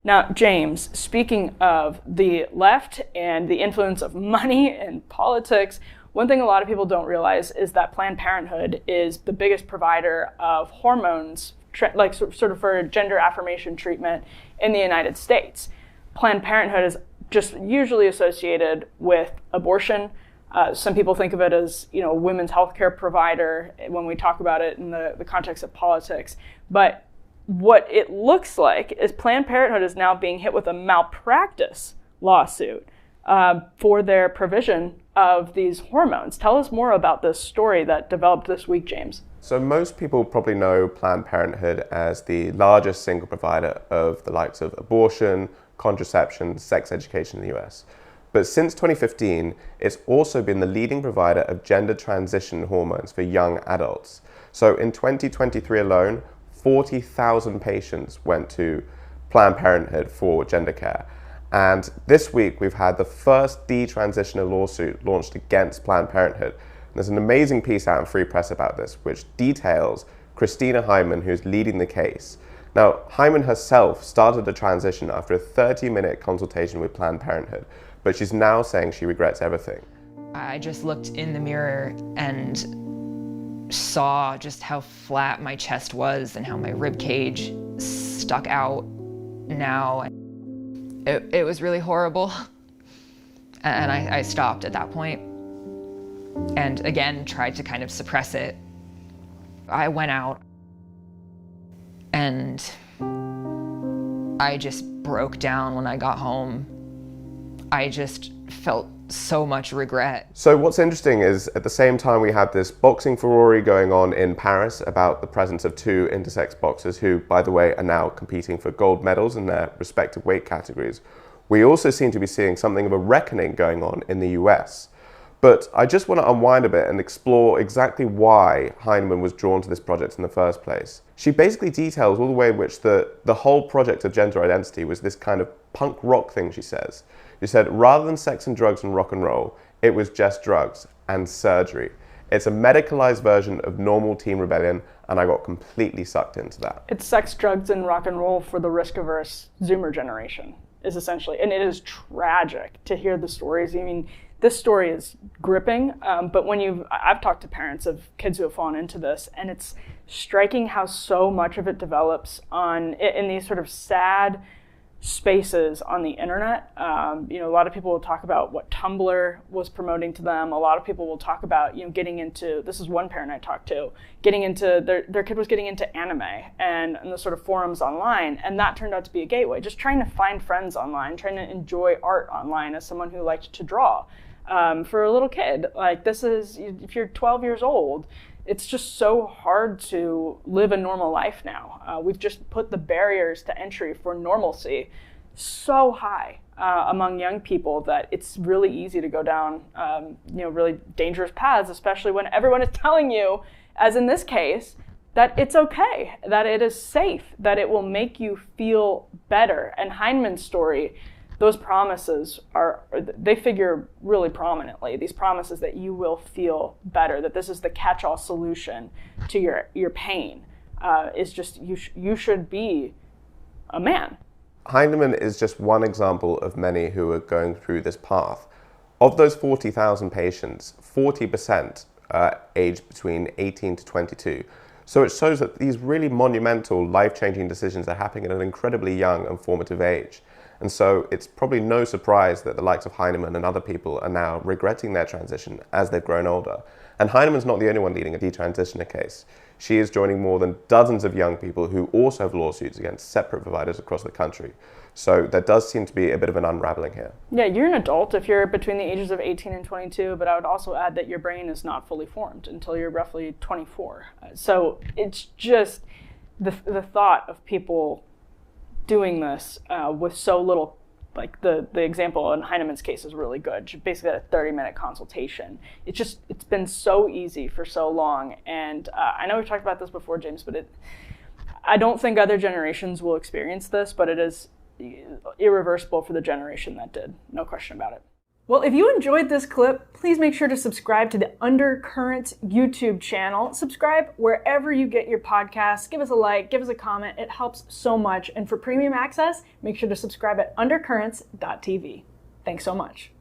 Now, James, speaking of the left and the influence of money and politics, one thing a lot of people don't realize is that Planned Parenthood is the biggest provider of hormones, like sort of for gender affirmation treatment in the United States. Planned Parenthood is just usually associated with abortion. Some people think of it as, a women's healthcare provider when we talk about it in the context of politics. But what it looks like is Planned Parenthood is now being hit with a malpractice lawsuit for their provision of these hormones. Tell us more about this story that developed this week, James. So most people probably know Planned Parenthood as the largest single provider of the likes of abortion, contraception, sex education in the US. But since 2015, it's also been the leading provider of gender transition hormones for young adults. So in 2023 alone, 40,000 patients went to Planned Parenthood for gender care. And this week, we've had the first detransitioner lawsuit launched against Planned Parenthood. And there's an amazing piece out in Free Press about this, which details Cristina Hineman, who's leading the case. Now, Hinman herself started the transition after a 30-minute consultation with Planned Parenthood, but she's now saying she regrets everything. I just looked in the mirror and saw just how flat my chest was and how my rib cage stuck out now. It was really horrible. And I stopped at that point and again tried to kind of suppress it. I went out and I just broke down when I got home. I just felt so much regret. So what's interesting is at the same time we had this boxing furore going on in Paris about the presence of two intersex boxers who, by the way, are now competing for gold medals in their respective weight categories. We also seem to be seeing something of a reckoning going on in the US. But I just want to unwind a bit and explore exactly why Hineman was drawn to this project in the first place. She basically details all the way in which the whole project of gender identity was this kind of punk rock thing, she says. She said, rather than sex and drugs and rock and roll, it was just drugs and surgery. It's a medicalized version of normal teen rebellion, and I got completely sucked into that. It's sex, drugs, and rock and roll for the risk-averse Zoomer generation, is essentially, and it is tragic to hear the stories. I mean, this story is gripping, but I've talked to parents of kids who have fallen into this, and it's striking how so much of it develops in these sort of sad spaces on the internet. A lot of people will talk about what Tumblr was promoting to them. A lot of people will talk about, getting into, this is one parent I talked to, getting into, their kid was getting into anime and the sort of forums online, and that turned out to be a gateway. Just trying to find friends online, trying to enjoy art online as someone who liked to draw. For a little kid, like this is, if you're 12 years old, it's just so hard to live a normal life now. We've just put the barriers to entry for normalcy so high among young people that it's really easy to go down, really dangerous paths, especially when everyone is telling you, as in this case, that it's okay, that it is safe, that it will make you feel better. And Hineman's story, those promises they figure really prominently. These promises that you will feel better, that this is the catch-all solution to your pain, is just you should be a man. Hineman is just one example of many who are going through this path. Of those 40,000 patients, 40% are aged between 18 to 22. So it shows that these really monumental, life-changing decisions are happening at an incredibly young and formative age. And so it's probably no surprise that the likes of Hineman and other people are now regretting their transition as they've grown older. And Hineman's not the only one leading a detransitioner case. She is joining more than dozens of young people who also have lawsuits against separate providers across the country. So there does seem to be a bit of an unraveling here. Yeah, you're an adult if you're between the ages of 18 and 22, but I would also add that your brain is not fully formed until you're roughly 24. So it's just the thought of people doing this with so little, like the example in Hineman's case is really good. She basically had a 30-minute consultation. It's been so easy for so long. And I know we've talked about this before, James, but I don't think other generations will experience this, but it is irreversible for the generation that did. No question about it. Well, if you enjoyed this clip, please make sure to subscribe to the Undercurrents YouTube channel. Subscribe wherever you get your podcasts. Give us a like, give us a comment. It helps so much. And for premium access, make sure to subscribe at undercurrents.tv. Thanks so much.